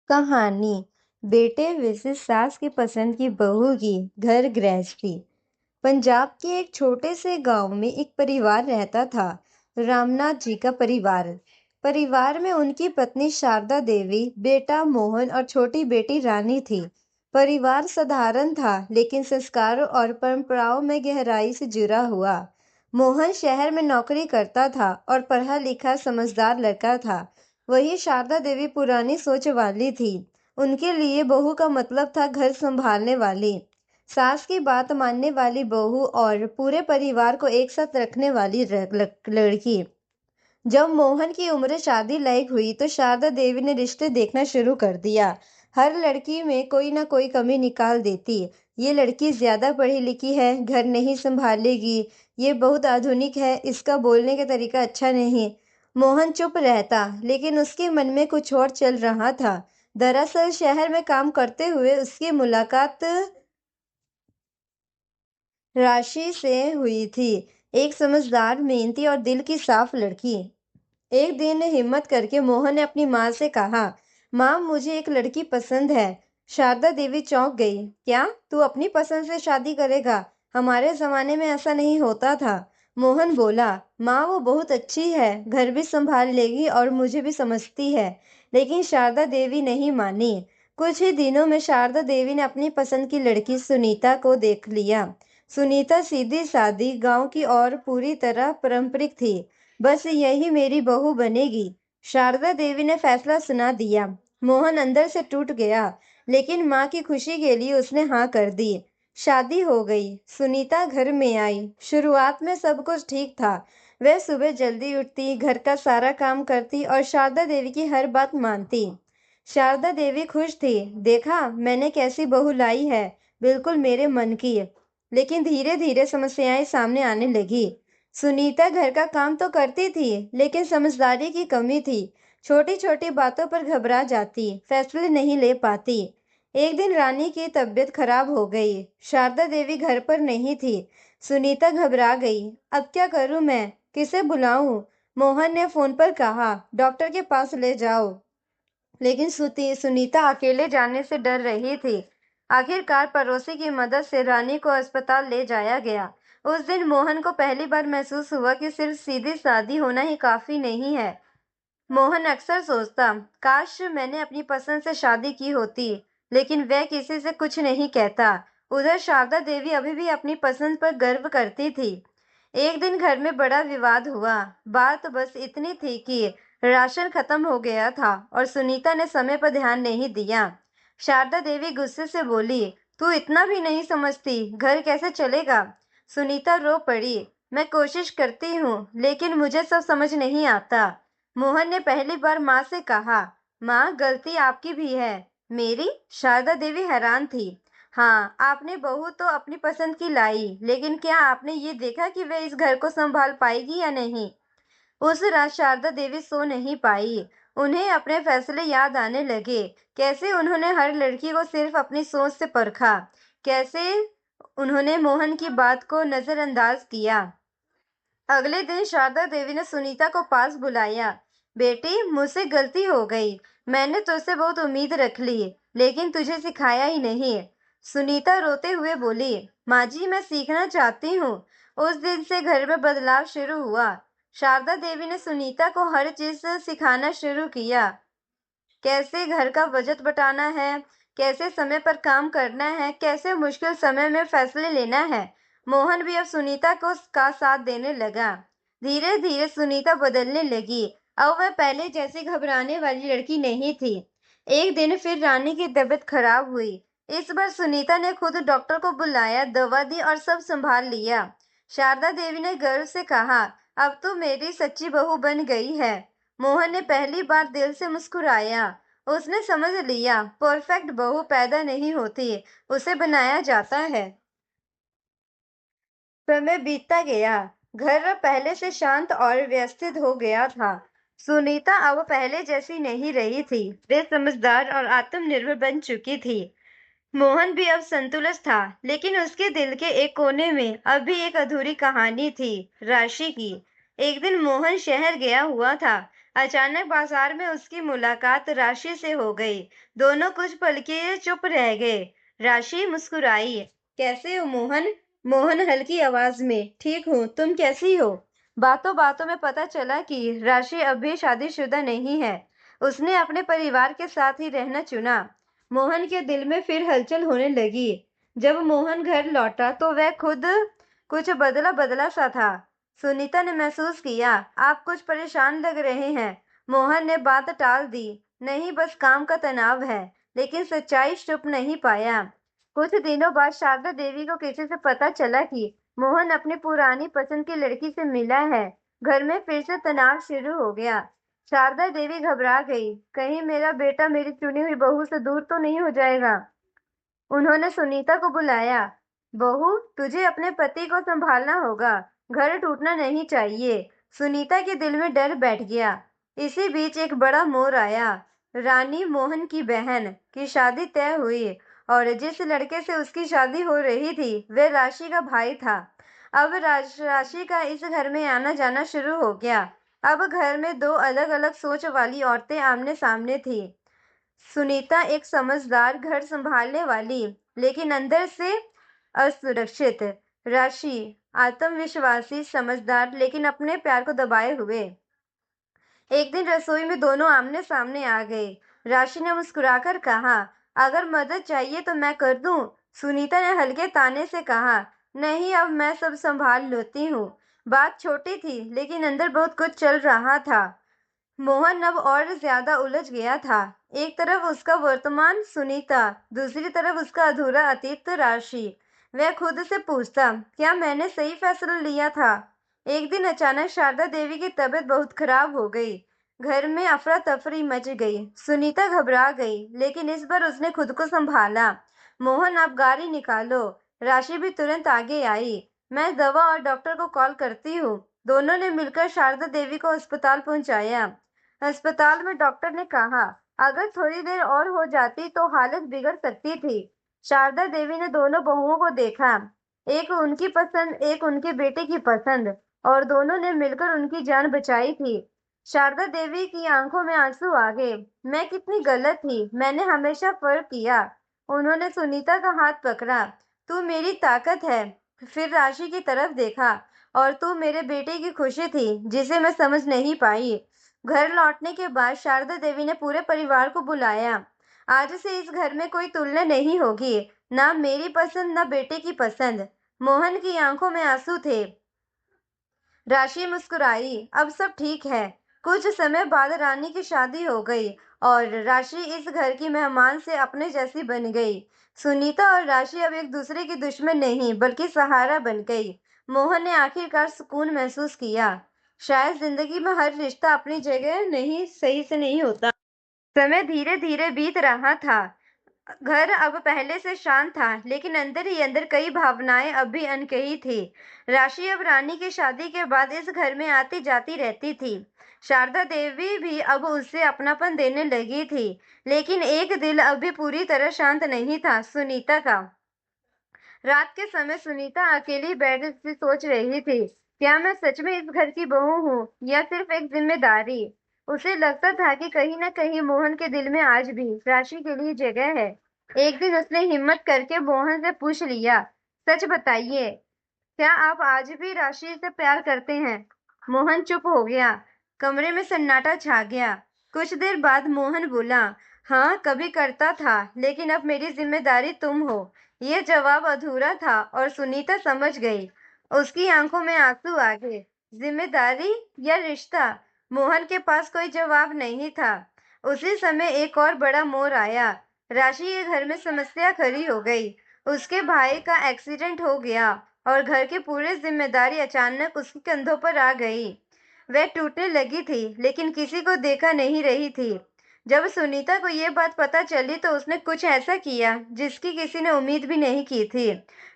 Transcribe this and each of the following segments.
कहानी बेटे विशेष सास की पसंद की बहू की घर गृहस्थी। पंजाब के एक छोटे से गांव में एक परिवार रहता था। रामनाथ जी का परिवार में उनकी पत्नी शारदा देवी, बेटा मोहन और छोटी बेटी रानी थी। परिवार साधारण था लेकिन संस्कारों और परंपराओं में गहराई से जुड़ा हुआ। मोहन शहर में नौकरी करता था और पढ़ा लिखा समझदार लड़का था। वही शारदा देवी पुरानी सोच वाली थी। उनके लिए बहू का मतलब था घर संभालने वाली, सास की बात मानने वाली बहू और पूरे परिवार को एक साथ रखने वाली लड़की। जब मोहन की उम्र शादी लायक हुई तो शारदा देवी ने रिश्ते देखना शुरू कर दिया। हर लड़की में कोई ना कोई कमी निकाल देती। ये लड़की ज्यादा पढ़ी लिखी है, घर नहीं संभालेगी। ये बहुत आधुनिक है, इसका बोलने का तरीका अच्छा नहीं। मोहन चुप रहता लेकिन उसके मन में कुछ और चल रहा था। दरअसल शहर में काम करते हुए उसकी मुलाकात राशि से हुई थी। एक समझदार, मेहनती और दिल की साफ लड़की। एक दिन हिम्मत करके मोहन ने अपनी माँ से कहा, माँ मुझे एक लड़की पसंद है। शारदा देवी चौंक गई। क्या तू अपनी पसंद से शादी करेगा? हमारे जमाने में ऐसा नहीं होता था। मोहन बोला, माँ वो बहुत अच्छी है, घर भी संभाल लेगी और मुझे भी समझती है। लेकिन शारदा देवी नहीं मानी। कुछ ही दिनों में शारदा देवी ने अपनी पसंद की लड़की सुनीता को देख लिया। सुनीता सीधी सादी, गांव की और पूरी तरह पारंपरिक थी। बस यही मेरी बहू बनेगी, शारदा देवी ने फैसला सुना दिया। मोहन अंदर से टूट गया लेकिन माँ की खुशी के लिए उसने हाँ कर दी। शादी हो गई। सुनीता घर में आई। शुरुआत में सब कुछ ठीक था। वह सुबह जल्दी उठती, घर का सारा काम करती और शारदा देवी की हर बात मानती। शारदा देवी खुश थी। देखा मैंने कैसी बहू लाई है, बिल्कुल मेरे मन की। लेकिन धीरे धीरे समस्याएं सामने आने लगी। सुनीता घर का काम तो करती थी लेकिन समझदारी की कमी थी। छोटी छोटी बातों पर घबरा जाती, फैसले नहीं ले पाती। एक दिन रानी की तबीयत खराब हो गई। शारदा देवी घर पर नहीं थी। सुनीता घबरा गई। अब क्या करूं मैं, किसे बुलाऊं? मोहन ने फोन पर कहा, डॉक्टर के पास ले जाओ। लेकिन सुनीता अकेले जाने से डर रही थी। आखिरकार पड़ोसी की मदद से रानी को अस्पताल ले जाया गया। उस दिन मोहन को पहली बार महसूस हुआ कि सिर्फ सीधी सादी होना ही काफी नहीं है। मोहन अक्सर सोचता, काश मैंने अपनी पसंद से शादी की होती, लेकिन वह किसी से कुछ नहीं कहता। उधर शारदा देवी अभी भी अपनी पसंद पर गर्व करती थी। एक दिन घर में बड़ा विवाद हुआ। बात बस इतनी थी कि राशन खत्म हो गया था और सुनीता ने समय पर ध्यान नहीं दिया। शारदा देवी गुस्से से बोली, तू इतना भी नहीं समझती, घर कैसे चलेगा? सुनीता रो पड़ी। मैं कोशिश करती हूँ लेकिन मुझे सब समझ नहीं आता। मोहन ने पहली बार माँ से कहा, माँ गलती आपकी भी है। मेरी? शारदा देवी हैरान थी। हाँ, आपने बहू तो अपनी पसंद की लाई, लेकिन क्या आपने ये देखा कि वह इस घर को संभाल पाएगी या नहीं? उस रात शारदा देवी सो नहीं पाई। उन्हें अपने फैसले याद आने लगे। कैसे उन्होंने हर लड़की को सिर्फ अपनी सोच से परखा, कैसे उन्होंने मोहन की बात को नजरअंदाज किया। अगले दिन शारदा देवी ने सुनीता को पास बुलाया। बेटी, मुझसे गलती हो गई। मैंने तुझसे बहुत उम्मीद रख ली, लेकिन तुझे सिखाया ही नहीं। सुनीता रोते हुए बोली, माँ जी मैं सीखना चाहती हूँ। उस दिन से घर में बदलाव शुरू हुआ। शारदा देवी ने सुनीता को हर चीज सिखाना शुरू किया। कैसे घर का बजट बटाना है, कैसे समय पर काम करना है, कैसे मुश्किल समय में फैसले लेना है। मोहन भी अब सुनीता को का साथ देने लगा। धीरे धीरे सुनीता बदलने लगी। अब वह पहले जैसी घबराने वाली लड़की नहीं थी। एक दिन फिर रानी की तबीयत खराब हुई। इस बार सुनीता ने खुद डॉक्टर को बुलाया, दवा दी और सब संभाल लिया। शारदा देवी ने गर्व से कहा, अब तो मेरी सच्ची बहू बन गई है। मोहन ने पहली बार दिल से मुस्कुराया। उसने समझ लिया, परफेक्ट बहू पैदा नहीं होती, उसे बनाया जाता है। समय बीतता गया। घर अब पहले से शांत और व्यवस्थित हो गया था। सुनीता अब पहले जैसी नहीं रही थी। वे समझदार और आत्मनिर्भर बन चुकी थी। मोहन भी अब संतुलित था, लेकिन उसके दिल के एक कोने में अब भी एक अधूरी कहानी थी, राशि की। एक दिन मोहन शहर गया हुआ था। अचानक बाजार में उसकी मुलाकात राशि से हो गई। दोनों कुछ पल के लिए चुप रह गए। राशि मुस्कुराई। कैसे हो मोहन? मोहन हल्की आवाज में, ठीक हूँ, तुम कैसी हो? बातों बातों में पता चला कि राशि अभी शादीशुदा नहीं है। उसने अपने परिवार के साथ ही रहना चुना। मोहन के दिल में फिर हलचल होने लगी। जब मोहन घर लौटा तो वह खुद कुछ बदला बदला सा था। सुनीता ने महसूस किया, आप कुछ परेशान लग रहे हैं। मोहन ने बात टाल दी। नहीं, बस काम का तनाव है। लेकिन सच्चाई छुप नहीं पाया। कुछ दिनों बाद शारदा देवी को किसी से पता चला कि मोहन अपनी पुरानी पसंद की लड़की से मिला है। घर में फिर से तनाव शुरू हो गया। शारदा देवी घबरा गई। कहीं मेरा बेटा मेरी चुनी हुई बहू से दूर तो नहीं हो जाएगा। उन्होंने सुनीता को बुलाया। बहू, तुझे अपने पति को संभालना होगा। घर टूटना नहीं चाहिए। सुनीता के दिल में डर बैठ गया। इसी बीच एक बड़ा मोड़ आया। रानी मोहन की बहन की शादी तय हुई और जिस लड़के से उसकी शादी हो रही थी वह राशि का भाई था। अब राशि का इस घर में आना जाना शुरू हो गया। अब घर में दो अलग अलग सोच वाली औरतें आमने सामने थी। सुनीता एक समझदार, घर संभालने वाली, लेकिन अंदर से असुरक्षित। राशि आत्मविश्वासी, समझदार, लेकिन अपने प्यार को दबाए हुए। एक दिन रसोई में दोनों आमने सामने आ गए। राशि ने मुस्कुराकर कहा, अगर मदद चाहिए तो मैं कर दूं। सुनीता ने हल्के ताने से कहा, नहीं, अब मैं सब संभाल लेती हूँ। बात छोटी थी, लेकिन अंदर बहुत कुछ चल रहा था। मोहन अब और ज्यादा उलझ गया था। एक तरफ उसका वर्तमान सुनीता, दूसरी तरफ उसका अधूरा अतीत राशि। वह खुद से पूछता, क्या मैंने सही फैसला लिया था? एक दिन अचानक शारदा देवी की तबीयत बहुत खराब हो गई। घर में अफरा तफरी मच गई। सुनीता घबरा गई, लेकिन इस बार उसने खुद को संभाला। मोहन, आप गाड़ी निकालो। राशि भी तुरंत आगे आई। मैं दवा और डॉक्टर को कॉल करती हूँ। दोनों ने मिलकर शारदा देवी को अस्पताल पहुंचाया। अस्पताल में डॉक्टर ने कहा, अगर थोड़ी देर और हो जाती तो हालत बिगड़ सकती थी। शारदा देवी ने दोनों बहुओं को देखा। एक उनकी पसंद, एक उनके बेटे की पसंद, और दोनों ने मिलकर उनकी जान बचाई थी। शारदा देवी की आंखों में आंसू आ गए। मैं कितनी गलत थी, मैंने हमेशा फर्क किया। उन्होंने सुनीता का हाथ पकड़ा। तू मेरी ताकत है। फिर राशि की तरफ देखा। और तू मेरे बेटे की खुशी थी, जिसे मैं समझ नहीं पाई। घर लौटने के बाद शारदा देवी ने पूरे परिवार को बुलाया। आज से इस घर में कोई तुलना नहीं होगी, ना मेरी पसंद ना बेटे की पसंद। मोहन की आंखों में आंसू थे। राशि मुस्कुराई, अब सब ठीक है। कुछ समय बाद रानी की शादी हो गई और राशि इस घर की मेहमान से अपने जैसी बन गई। सुनीता और राशि अब एक दूसरे की दुश्मन नहीं, बल्कि सहारा बन गई। मोहन ने आखिरकार सुकून महसूस किया। शायद जिंदगी में हर रिश्ता अपनी जगह नहीं सही से नहीं होता। समय धीरे धीरे बीत रहा था। घर अब पहले से शांत था, लेकिन अंदर ही अंदर कई भावनाएं अब भी अनकही थी। राशि अब रानी की शादी के बाद इस घर में आती जाती रहती थी। शारदा देवी भी अब उससे अपनापन देने लगी थी, लेकिन एक दिल अभी पूरी तरह शांत नहीं था, सुनीता का। रात के समय सुनीता अकेली बैठ से सोच रही थी, क्या मैं सच में इस घर की बहू हूँ या सिर्फ एक जिम्मेदारी? उसे लगता था कि कहीं न कहीं मोहन के दिल में आज भी राशि के लिए जगह है। एक दिन उसने हिम्मत करके मोहन से पूछ लिया, सच बताइए, क्या आप आज भी राशि से प्यार करते हैं? मोहन चुप हो गया। कमरे में सन्नाटा छा गया। कुछ देर बाद मोहन बोला, हाँ, कभी करता था, लेकिन अब मेरी जिम्मेदारी तुम हो। यह जवाब अधूरा था और सुनीता समझ गई। उसकी आंखों में आंसू आ गए। जिम्मेदारी या रिश्ता? मोहन के पास कोई जवाब नहीं था। उसी समय एक और बड़ा मोड़ आया। राशि के घर में समस्या खड़ी हो गई। उसके भाई का एक्सीडेंट हो गया और घर की पूरी जिम्मेदारी अचानक उसके कंधों पर आ गई। वह टूटने लगी थी, लेकिन किसी को देखा नहीं रही थी। जब सुनीता को यह बात पता चली तो उसने कुछ ऐसा किया जिसकी किसी ने उम्मीद भी नहीं की थी।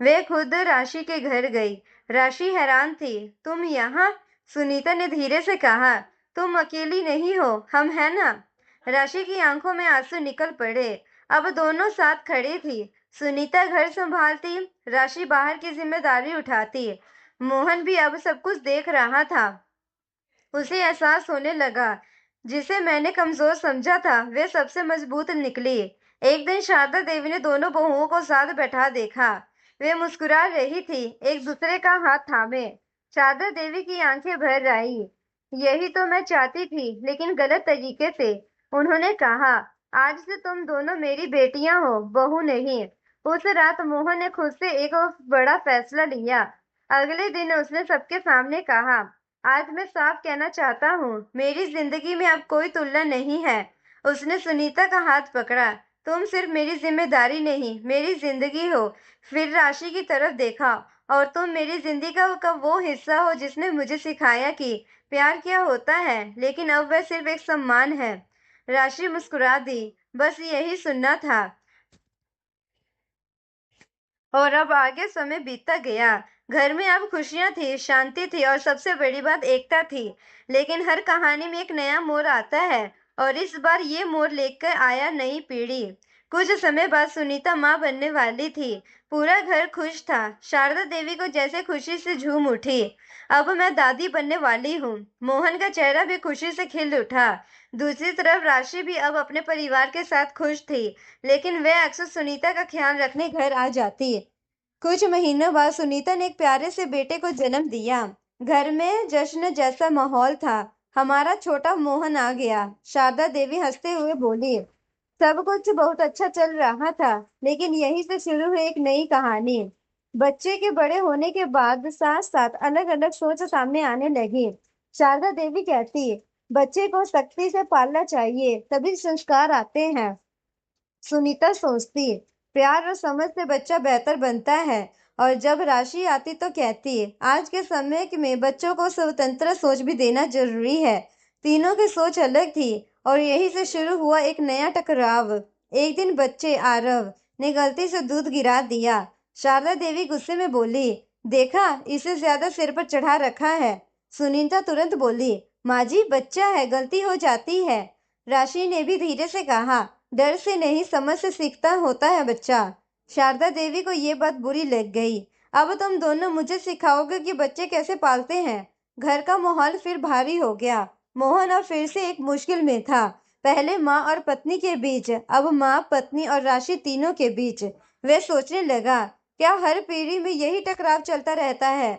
वह खुद राशि के घर गई। राशि हैरान थी। तुम यहाँ? सुनीता ने धीरे से कहा, तुम अकेली नहीं हो, हम हैं ना। राशि की आंखों में आंसू निकल पड़े। अब दोनों साथ खड़ी थी। सुनीता घर संभालती, राशि बाहर की जिम्मेदारी उठाती। मोहन भी अब सब कुछ देख रहा था। उसे एहसास होने लगा जिसे मैंने कमजोर समझा था, वे सबसे मजबूत निकली। एक दिन शारदा देवी ने दोनों बहुओं को साथ बैठा देखा। वे मुस्कुरा रही थी, एक दूसरे का हाथ थामे। शारदा देवी की आंखें भर आई। यही तो मैं चाहती थी, लेकिन गलत तरीके से। उन्होंने कहा, आज से तुम दोनों मेरी बेटियां हो, बहू नहीं। उस रात मोहन ने खुद से एक बड़ा फैसला लिया। अगले दिन उसने सबके सामने कहा, आज मैं साफ कहना चाहता हूँ, मेरी जिंदगी में अब कोई तुलना नहीं है। उसने सुनीता का हाथ पकड़ा। तुम सिर्फ मेरी जिम्मेदारी नहीं, मेरी जिंदगी हो। फिर राशि की तरफ देखा। और तुम मेरी जिंदगी का वो हिस्सा हो जिसने मुझे सिखाया कि प्यार क्या होता है, लेकिन अब वह सिर्फ एक सम्मान है। राशि मुस्कुरा दी। बस यही सुनना था। और अब आगे समय बीतता गया। घर में अब खुशियां थी, शांति थी और सबसे बड़ी बात एकता थी। लेकिन हर कहानी में एक नया मोड़ आता है, और इस बार ये मोड़ लेकर आया नई पीढ़ी। कुछ समय बाद सुनीता माँ बनने वाली थी। पूरा घर खुश था। शारदा देवी को जैसे खुशी से झूम उठी। अब मैं दादी बनने वाली हूँ। मोहन का चेहरा भी खुशी से खिल उठा। दूसरी तरफ राशि भी अब अपने परिवार के साथ खुश थी, लेकिन वह अक्सर सुनीता का ख्याल रखने घर आ जाती। कुछ महीनों बाद सुनीता ने एक प्यारे से बेटे को जन्म दिया। घर में जश्न जैसा माहौल था। हमारा छोटा मोहन आ गया। शारदा देवी हंसते हुए बोली। सब कुछ बहुत अच्छा चल रहा था, लेकिन यहीं से शुरू हुई एक नई कहानी। बच्चे के बड़े होने के बाद साथ साथ अलग अलग सोच सामने आने लगी। शारदा देवी कहती, बच्चे को सख्ती से पालना चाहिए, तभी संस्कार आते हैं। सुनीता सोचती, प्यार और समझ से बच्चा बेहतर बनता है। और जब राशि आती तो कहती, आज के समय में बच्चों को स्वतंत्र सोच भी देना जरूरी है। तीनों की सोच अलग थी, और यही से शुरू हुआ एक नया टकराव। एक दिन बच्चे आरव ने गलती से दूध गिरा दिया। शारदा देवी गुस्से में बोली, देखा, इसे ज्यादा सिर पर चढ़ा रखा है। सुनीता तुरंत बोली, माँ जी, बच्चा है, गलती हो जाती है। राशि ने भी धीरे से कहा, डर से नहीं, समझ से सीखता होता है बच्चा। शारदा देवी को ये बात बुरी लग गई। अब तुम दोनों मुझे सिखाओगे कि बच्चे कैसे पालते हैं। घर का माहौल फिर भारी हो गया। मोहन अब फिर से एक मुश्किल में था। पहले माँ और पत्नी के बीच, अब माँ, पत्नी और राशि तीनों के बीच। वह सोचने लगा, क्या हर पीढ़ी में यही टकराव चलता रहता है।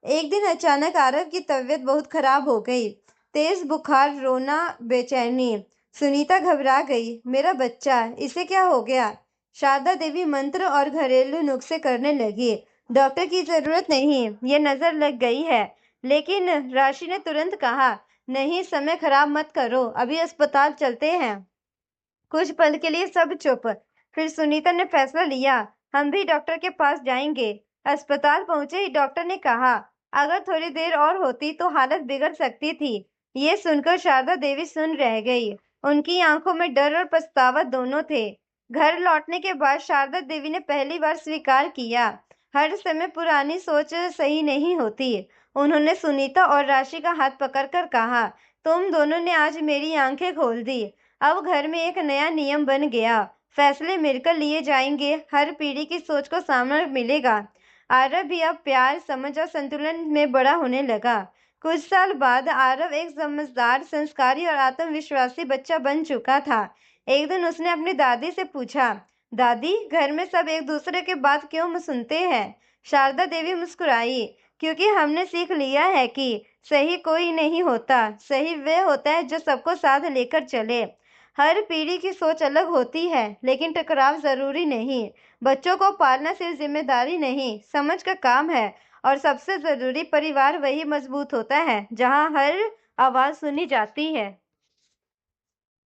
एक दिन अचानक आरव की तबीयत बहुत खराब हो गई। तेज बुखार, रोना, बेचैनी। सुनीता घबरा गई। मेरा बच्चा, इसे क्या हो गया। शारदा देवी मंत्र और घरेलू नुस्खे करने लगी। डॉक्टर की जरूरत नहीं, ये नजर लग गई है। लेकिन राशि ने तुरंत कहा, नहीं, समय खराब मत करो, अभी अस्पताल चलते हैं। कुछ पल के लिए सब चुप। फिर सुनीता ने फैसला लिया, हम भी डॉक्टर के पास जाएंगे। अस्पताल पहुंचे ही डॉक्टर ने कहा, अगर थोड़ी देर और होती तो हालत बिगड़ सकती थी। ये सुनकर शारदा देवी सुन रह गई। उनकी आंखों में डर और पछतावा दोनों थे। घर लौटने के बाद शारदा देवी ने पहली बार स्वीकार किया, हर समय पुरानी सोच सही नहीं होती। उन्होंने सुनीता और राशि का हाथ पकड़कर कहा, तुम दोनों ने आज मेरी आंखें खोल दी। अब घर में एक नया नियम बन गया, फैसले मिलकर लिए जाएंगे, हर पीढ़ी की सोच को सामना मिलेगा। आरव भी अब प्यार, समझ और संतुलन में बड़ा होने लगा। कुछ साल बाद आरव एक समझदार, संस्कारी और आत्मविश्वासी बच्चा बन चुका था। एक दिन उसने अपनी दादी से पूछा, दादी, घर में सब एक दूसरे की बात क्यों सुनते हैं। शारदा देवी मुस्कुराई, क्योंकि हमने सीख लिया है कि सही कोई नहीं होता, सही वह होता है जो सबको साथ लेकर चले। हर पीढ़ी की सोच अलग होती है, लेकिन टकराव जरूरी नहीं। बच्चों को पालना सिर्फ जिम्मेदारी नहीं, समझ का काम है। और सबसे जरूरी, परिवार वही मजबूत होता है जहाँ हर आवाज सुनी जाती है।